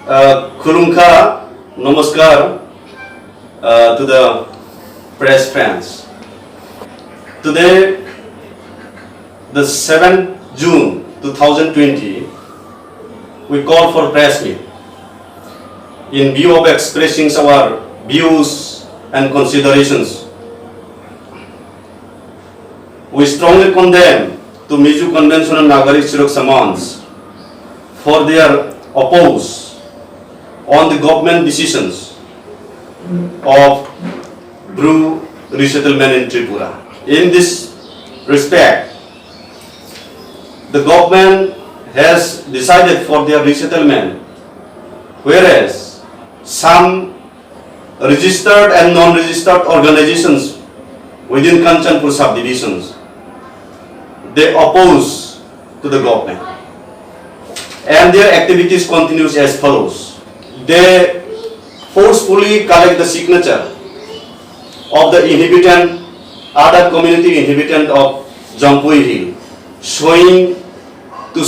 Khulumkha, Namaskar to the press friends. Today, the 7th June 2020, we call for press meet in view of expressing our views and considerations. We strongly condemn to Miju Convention on Nagarik Suraksa Month for their oppose on the government decisions of Bru resettlement in Tripura. In this respect, the government has decided for their resettlement, whereas some registered and non-registered organizations within Kanchanpur subdivisions, they oppose to the government, and their activities continues as follows. They forcefully collect the signature of the inhabitant, other community inhabitant of Jampui Hill, to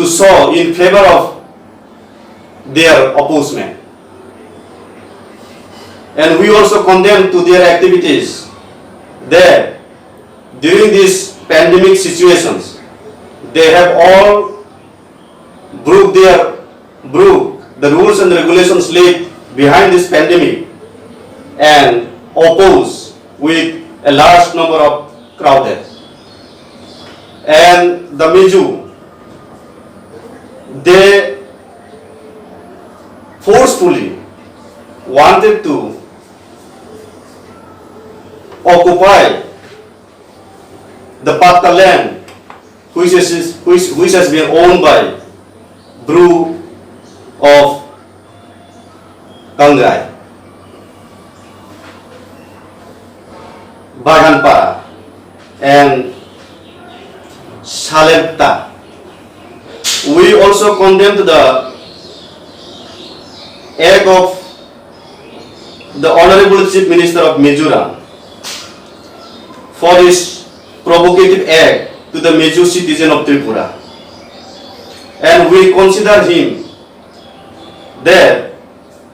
show in favor of their opposement. And we also condemn to their activities that during these pandemic situations, they have all broke the rules and regulations laid behind this pandemic and oppose with a large number of crowded. And the Miju, they forcefully wanted to occupy the Patta land which has been owned by Bru of Kangai, Baganpara and Salepta. We also condemned the act of the Honorable Chief Minister of Mizoram for his provocative act to the Meju citizen of Tripura. And we consider him that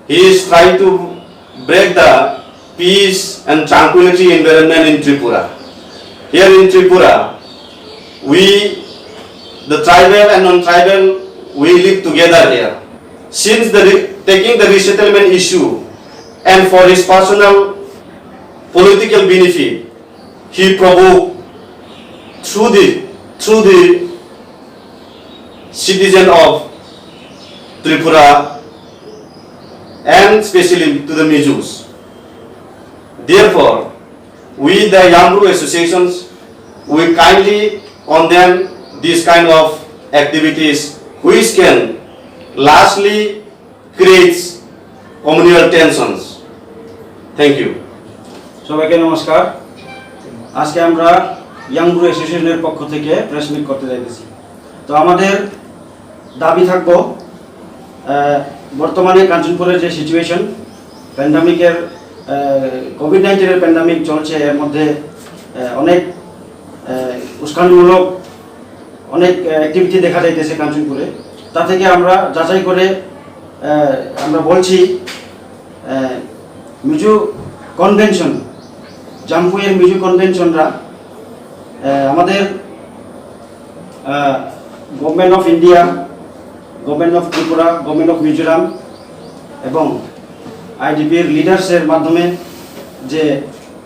he is trying to break the peace and tranquility environment in Tripura. Here in Tripura, we, the tribal and non-tribal, we live together here. Since taking the resettlement issue and for his personal political benefit, he provoked through the citizen of Tripura and especially to the Mijus. Therefore, we the Yambru associations, we kindly condemn this kind of activities which can lastly create communal tensions. Thank you. সবাইকে নমস্কার। আজকে আমরা ইয়াংব্রু অ্যাসোসিয়েশনের পক্ষ থেকে press meet করতে যাইতেছি। তো আমাদের দাবি থাকবো বর্তমানে কাঞ্চনপুরের যে সিচুয়েশন, প্যান্ডামিকের কোভিড-19 প্যান্ডামিক চলছে, এর মধ্যে অনেক উস্কানিমূলক অনেক অ্যাক্টিভিটি দেখা যাইতেছে কাঞ্চনপুরে। তা থেকে আমরা যাচাই করে আমরা বলছি মিজু কনভেনশন, জাম্পুইয়ের মিজু কনভেনশনরা আমাদের government of India, government of Tripura, government of Mizoram এবং আইডিপির লিডার্সের মাধ্যমে যে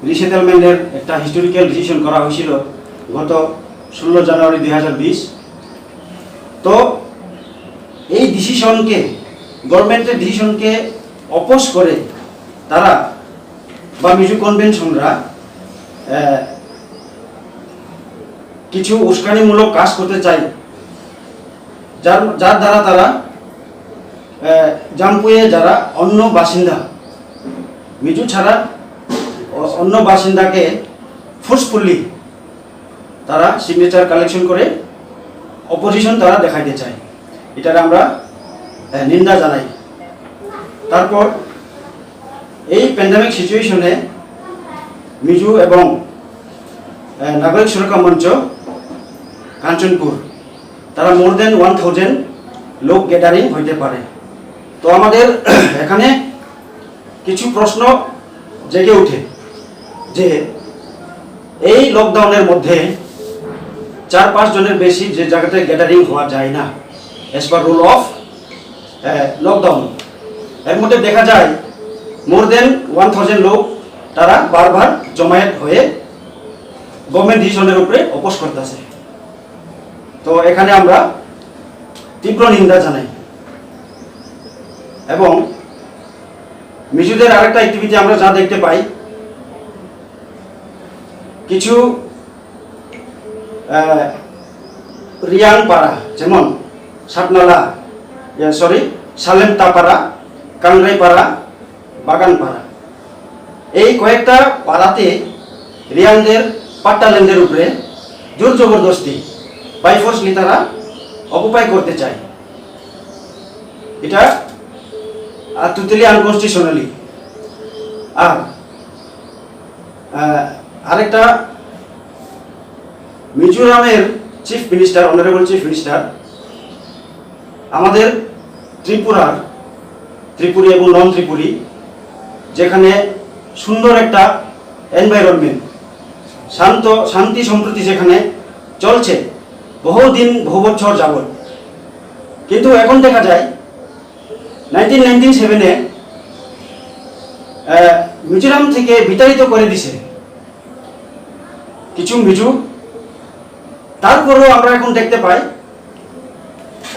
রিসেটেলমেন্টের একটা হিস্টোরিক্যাল ডিসিশন করা হয়েছিল গত 16 জানুয়ারি 2020। তো এই ডিসিশনকে, গভর্নমেন্টের ডিসিশনকে অপোজ করে তারা বা মিজু কনভেনশনরা কিছু উস্কানিমূলক কাজ করতে চায়, যার দ্বারা তারা জাম্পুয়ে যারা অন্য বাসিন্দা, মিজু ছাড়া অন্য বাসিন্দাকে ফোর্সফুলি তারা সিগনেচার কালেকশন করে অপোজিশন তারা দেখাইতে চায়। এটার আমরা নিন্দা জানাই। তারপর এই প্যান্ডামিক সিচুয়েশনে মিজু এবং নাগরিক সুরক্ষা মঞ্চ কাঞ্চনপুর তারা মোর দেন 1000 লোক গ্যাদারিং হইতে পারে। তো আমাদের এখানে কিছু প্রশ্ন জেগে ওঠে যে এই লকডাউনের মধ্যে 4-5 জনের বেশি যে জায়গাতে গ্যাদারিং হওয়া যায় না as per rule of lockdown. এর মধ্যে দেখা যায় মোর দেন 1000 লোক তারা বারবার জমায়েত হয়ে গভর্নমেন্ট ডিসিশনের উপরে অপোজ করতেছে। তো এখানে আমরা তীব্র নিন্দা জানাই। এবং মিজোদের আরেকটা অ্যাক্টিভিটি আমরা যা দেখতে পাই, কিছু রিয়াং পাড়া যেমন সাতনালা সালেমতাপাড়া, কাংরাইপাড়া, বাগানপাড়া, এই কয়েকটা পাড়াতে রিয়াংদের পাট্টাল্যান্ডের উপরে জোর জবরদস্তি বাইফোর্সলি তারা অকুপাই করতে চায়। এটা টোটালি আনকনস্টিটিউশনালি। আর আরেকটা, মিজোরামের chief minister, honourable chief minister আমাদের ত্রিপুরি এবং নন ত্রিপুরি, যেখানে সুন্দর একটা এনভায়রনমেন্ট, শান্তি সম্প্রীতি যেখানে চলছে বহুদিন বহু বছর যাবৎ, কিন্তু এখন দেখা যায় 1997-এ মিজোরাম থেকে বিতাড়িত করে দিছে কিছু মিজো। তারপরেও আমরা এখন দেখতে পাই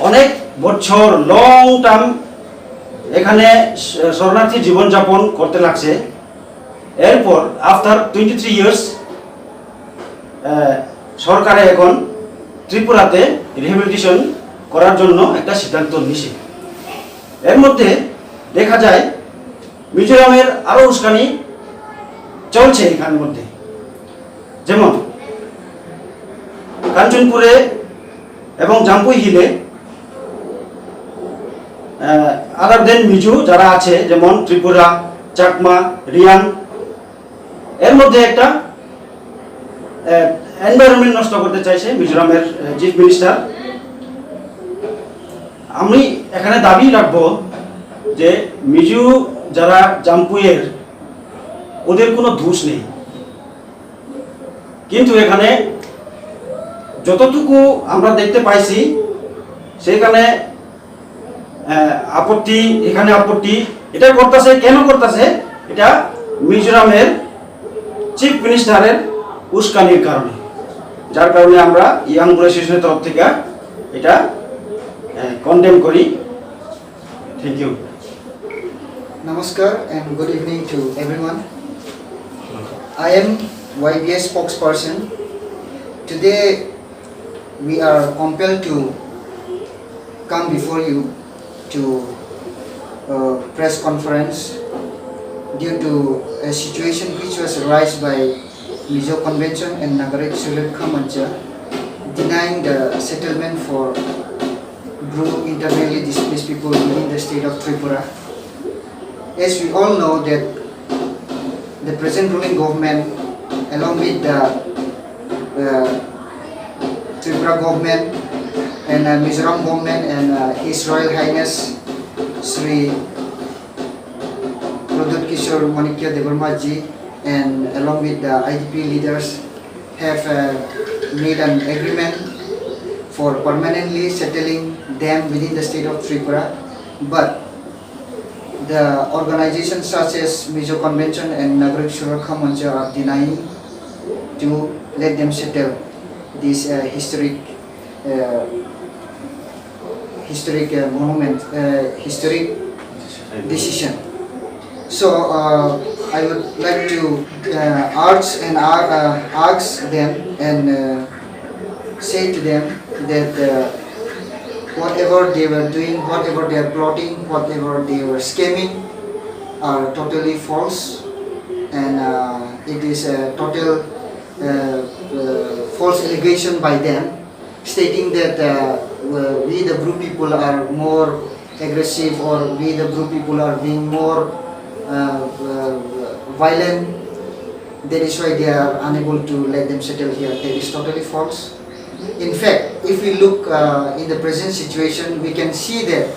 অনেক বছর লং টার্ম এখানে শরণার্থী জীবনযাপন করতে লাগছে। এরপর আফটার 23 ইয়ার্স সরকারে এখন ত্রিপুরাতে রিহ্যাবিলিটেশন করার জন্য একটা সিদ্ধান্ত নিছে। এর মধ্যে দেখা যায় মিজোরামের আরো উস্কানি চলছে এখানের মধ্যে। যেমন কাঞ্চনপুরে এবং জাম্পুই হিলে আদার দেন মিজো যারা আছে, যেমন ত্রিপুরা, চাকমা, রিয়াং, এর মধ্যে একটা এনভায়রনমেন্ট নষ্ট করতে চাইছে মিজোরামের চিফ মিনিস্টার। আমি এখানে দাবি রাখবো যে মিজো যারা জাম্পুইয়ের, ওদের কোনো দোষ নেই, কিন্তু এখানে যতটুকু আমরা দেখতে পাইছি সেখানে আপত্তি এটা করতেছে। কেন করতেছে? এটা মিজোরামের চিফ মিনিস্টারের উস্কানির কারণে, যার কারণে আমরা ইয়াং অ্যাসোসিয়েশনের তরফ থেকে এটা কন্ডেম করি। Thank you. Namaskar and good evening to everyone. I am YBS spokesperson. Today we are compelled to come before you to press conference due to a situation which was raised by Mizo Convention and Nagarik Surekha Mancha denying the settlement for group internally displaced people within the state of Tripura. As we all know that the present ruling government, along with the Tripura government and Mizoram government and His Royal Highness Sri Pradut Kishore Manikya Devarma ji, and along with the IDP leaders, have made an agreement for permanently settling them within the state of Tripura. But the organizations such as Mizo Convention and Nagarik Surekha Mancha are denying to let them settle this historic decision. So I would like to ask them and say to them that whatever they were doing, whatever they are plotting, whatever they were scheming are totally false, and it is a total false allegation by them, stating that we the group people are more aggressive, or we the group people are being more violent. That is why they are unable to let them settle here. That is totally false. In fact, if we look in the present situation, we can see that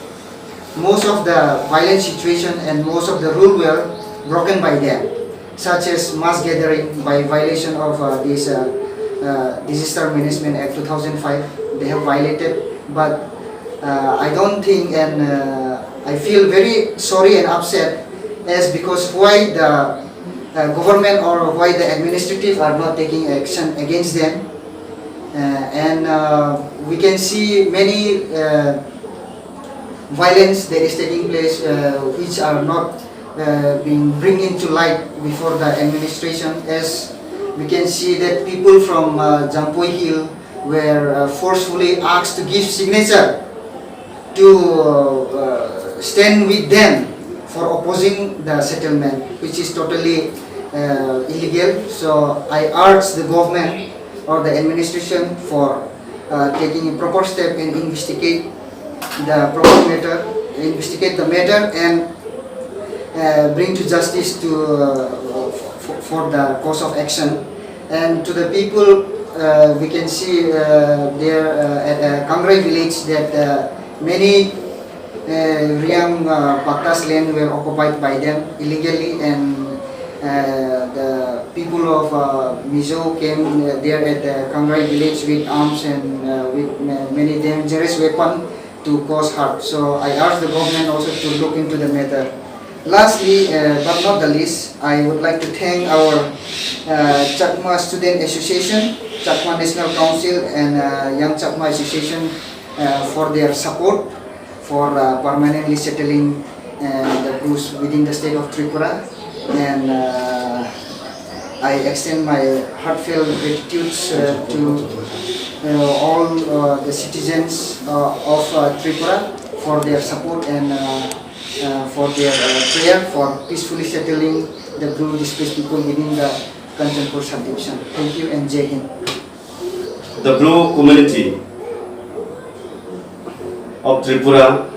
most of the violent situation and most of the rule were broken by them, such as mass gathering by violation of this Disaster Management Act 2005. They have violated, but I don't think, and I feel very sorry and upset as because why the government or why the administrative are not taking action against them. And we can see many violence that is taking place which are not being bring into light before the administration, as we can see that people from Jampoi Hill were forcefully asked to give signature to stand with them for opposing the settlement, which is totally illegal. So I urge the government or the administration for taking a proper step and investigate the proper matter, investigate the matter and bring to justice to for the course of action. And to the people, we can see there at Kangrai village that many Riang Paktas land were occupied by them illegally, and the people of Mizo came there at the Kangrai village with arms and with many dangerous weapons to cause harm. So I urge the government also to look into the matter. Lastly, but not the least, I would like to thank our Chakma Student Association, Chakma National Council and Young Chakma Association for their support for permanently settling the Bruce within the state of Tripura. And I extend my heartfelt gratitude to all the citizens of Tripura for their support and for their prayer for peacefully settling the Bru displaced people within the Kanchanpur subdivision. Thank you and Jai Hind. The Bru community of Tripura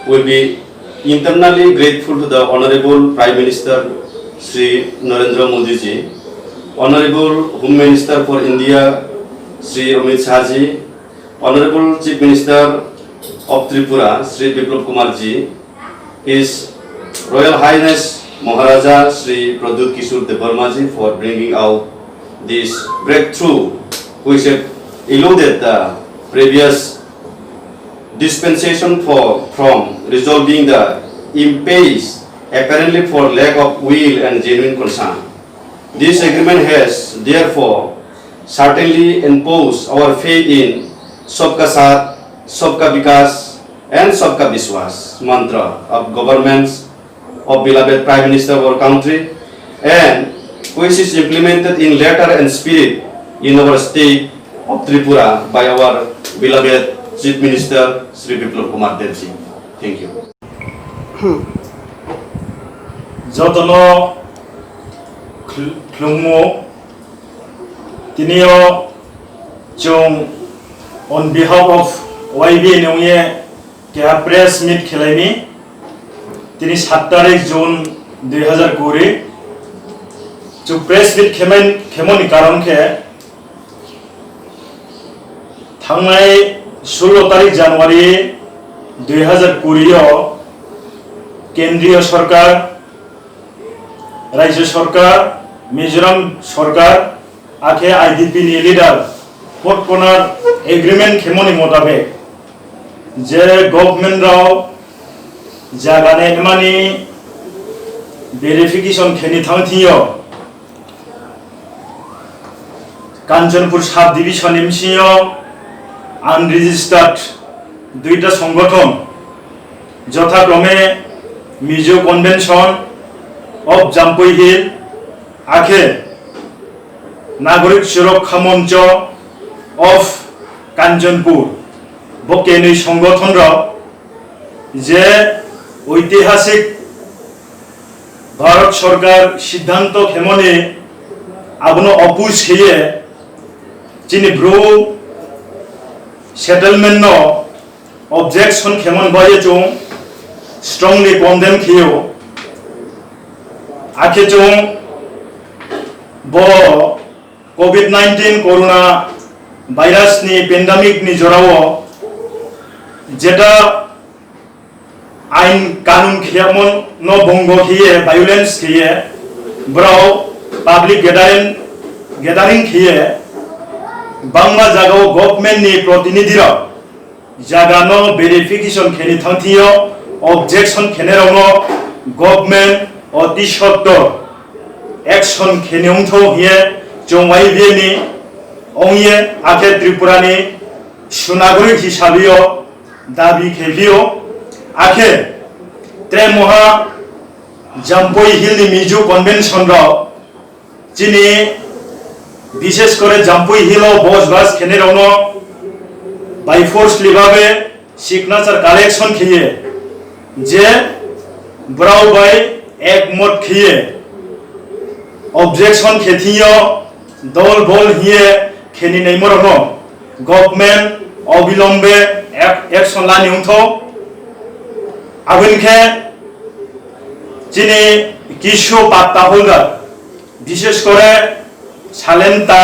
will be internally grateful to the Honorable Prime Minister Sri Narendra Modi ji, Honorable Home Minister for India Sri Amit Shah ji, Honorable Chief Minister of Tripura Sri Biplab Kumar ji, His Royal Highness Maharaja Sri Pradyut Kishore Devarma ji for bringing out this breakthrough which had eluded the previous dispensation from resolving the impasse apparently for lack of will and genuine concern. This agreement has therefore certainly imposed our faith in Sabka Saath, Sabka Vikas and Sabka Vishwas mantra of governments of beloved Prime Minister of our country, and which is implemented in letter and spirit in our state of Tripura by our beloved Chief Minister Sri Biplab Kumar Dev ji. Thank you. Jotono Klungmo Tinio Chung on behalf of YB Nungye Kya press meet Khelaimi Tini 7 तारिख June 2020 जो press meet खेमोनी कारण के थांनाय 16 तारिख January 2020 केंद्रीय सरकार राज्य सरकार मिजोराम सरकार आखे आईडीपी नि लीडर पटकोनार एग्रीमेंट खेमोनी मोताबेक जे गवर्नमेंट राव जागाने मानी verification खेनी थांथियो Kanchanpur sub division MCO unregistered दुईटा संगठन यथाक्रमे Mizo convention of Jampoi Hill, Akhe, Nagorik Surakha Moncho of Kanchanpur, Bokeni Songothanra, Je ঐতিহাসিক ভারত সরকার সিদ্ধান্ত খেমনে আবনো অপুজ খেয়ে যিনি ব্রু সেটেলমেন্ট অবজেকশন খেমন ভয়ে চং স্ট্রংলি কন্ডেম খেয়েও आखे चों बो कोविड-19 कोरोना भाइरासनि पेन्डामिकनि जराव जेटा आइन कानून खियामन न बंग खिए वायलेंस खिए ब्राव पब्लिक गैदरिंग खिए बांगमा जागाव गवर्नमेंट नि प्रतिनिधि जागानो वेरिफिकेशन खेनि थांथियो ऑब्जेक्शन खेनेरावनो गवर्नमेंट अति सत्तर एक्शन खेनिउंथो हिए जोंवाई बेनि ओंये आखे त्रिपुरानि सुनागरिक हिसाबियो दाबी खेबियो आखे त्रे महा जाम्पोई हिल मिजु कन्वेंशन राव जिनि विशेष करे जाम्पोई हिल बस बास खेनेरावनो बाय फोर्स लिबाबे सिग्नेचर कलेक्शन खिए जे ब्राउ बाय एक मत खिए ऑब्जेक्शन खेथियो दल बल हिए खेनि नैमरनो गवर्नमेंट अविलंबे एक्शन लानि उंथो आगुनखे जिनि किसु पात्ता होल्डार विशेष करे सालेन्ता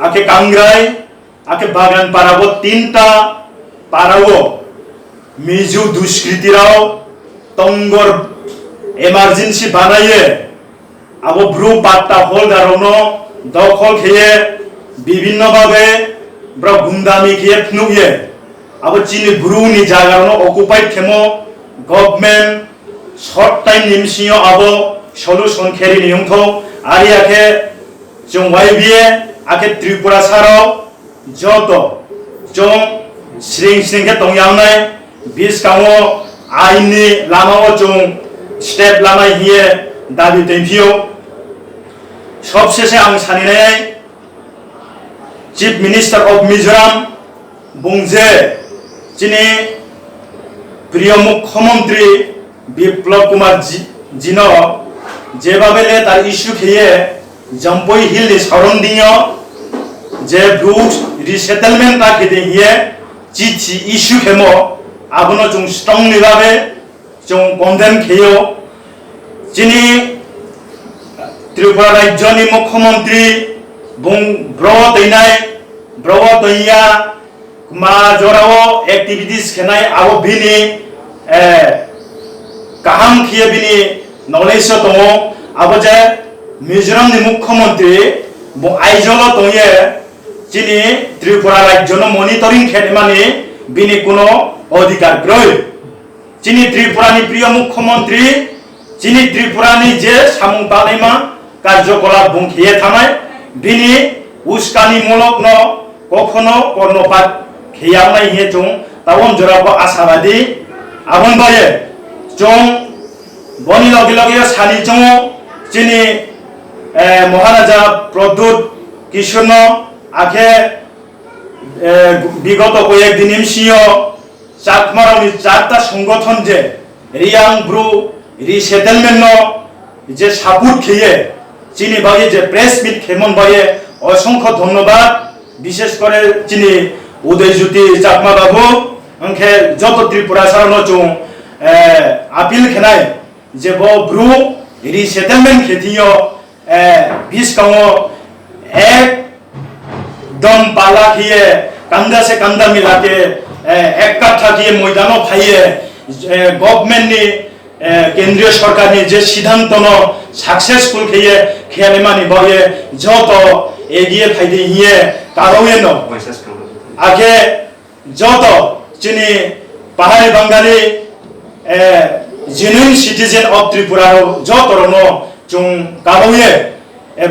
आके कांग्राई आके बागान पाराबो तीनटा पारावो मिजु दुष्कृतिराव तंगर इमारजेंसी बानाये आबो ब्रु पात्ता होल्डारनो दखल खेये विभिन्न भावे ब्रा गुंदामी खेये फनुये आबो चिनि ब्रुनि जागारनो अकुपाइड खेमो गवर्नमेंट शॉर्ट टाइम निमसियो आबो सल्यूशन खेरि नियंथो आरि आखे जों वाइबिए आखे त्रिपुरा साराव जतो जों स्रिं स्रिंखे तंयांनाय बिसकाङो आइननि लामाव जों स्टेप लानाय हिए दाबि दैथियो सबसेसे आं सानिनाय चीफ मिनिस्टर ऑफ मिजोराम बुंजे जिनि प्रिय मुख्यमंत्री बिप्लब कुमार जिनो जेबाबेले तार इश्यू खेये जम्पोई हिल नि सराउंडिंगो जे ब्रुट रिसेटलमेंट ता खेदे हिए चिची इश्यू खेमो आबनो जों स्ट्रंगलि भाबे जों कन्डेम खेयो जिनि त्रिपुरा राज्यनि मुख्यमंत्री बुं ब्र दैया मा जराव एक्टिविटीज खेनाय आबो बिनि काहाम खिए बिनि नलेज दङ आबो जे मिजोरामनि मुख्यमंत्री बुं आइजल दंये जिनि त्रिपुरा राज्यनो मनिटरिंग खेमानि बिनि कोनो अधिकार गय जिनि त्रिपुरानि प्रिय मुख्यमंत्री जिनि त्रिपुरानि जे सामुं बानायमा कार्यकलाप बुंखिए थानाय बिनि उस्कानि मुलक न कखनो कर्णपात खेयावनाय हे जों तावन जराबो आशाबादी आबन बाये जों बनि लगे लगे सानि जों जिनि महाराजा प्रद्युत किशोर आखे विगत कयेक दिन सियो चाकमारावनि चारटा संगठन जे रियां ब्रु रिसेटलमेंट जे सापोर्ट खेये जिनि बागे जे प्रेस मिट खेमन बाये असंख्य धन्यवाद विशेष करे जिनि उदयज्योति चाकमा बाबू अंखे जत त्रिपुरा सारनो जों आपिल खेनाय जे बो ब्रु रिसेटलमेंट खेथियो बिसकाङो एकदम पाला खिए कंधा से कंधा मिला के एक कट्ठा किए मैदानों फाइए गवर्नमेंट नि केंद्रीय सरकार नि जे सिद्धांत न सक्सेसफुल खिए खेले मानि बाये जतो एगिए फाइदे हिए कारोये न आगे जतो जिनि Pahari Bengali genuine citizen of Tripura जतो न जों कारोये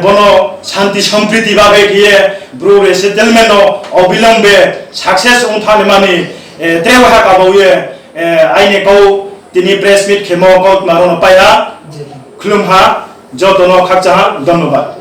बनो शांति सम्प्रीति भावे किए ब्रु रिसेटलमेंट अविलंबे सक्सेस उठाने मानी त्रेवहा काबोये आइने कौ तिनी प्रेस मिट खेमो कौ मारोन पाया खुलुमहा जतनो खाकचा धन्यवाद।